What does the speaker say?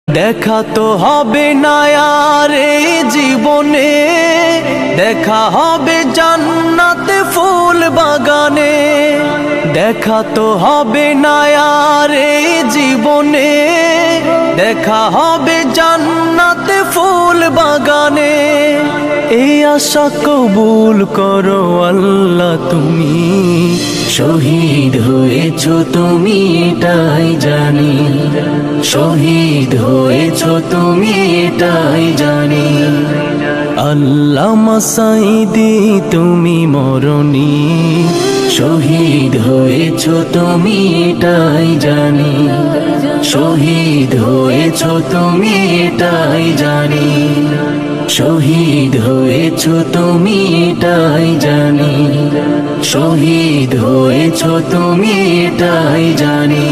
দেখা তো হবে না আর এই জীবনে, দেখা হবে জান্নাতে ফুল বাগানে। দেখা তো হবে না আর এই জীবনে, দেখা হবে জান্নাতে ফুল বাগানে। এই আশা কবুল করো আল্লাহ তুমি, শহীদ হয়েছো তুমি এটাই জানি, শহীদ হয়েছো তুমি এটাই জানি। আল্লামা সাঈদী তুমি মরণি, শহীদ হয়েছো তুমি এটাই জানি, শহীদ হয়েছো তুমি এটাই জানি, শহীদ হয়েছো তুমি এটাই জানি, শহীদ হয়েছো তুমি এটাই জানি।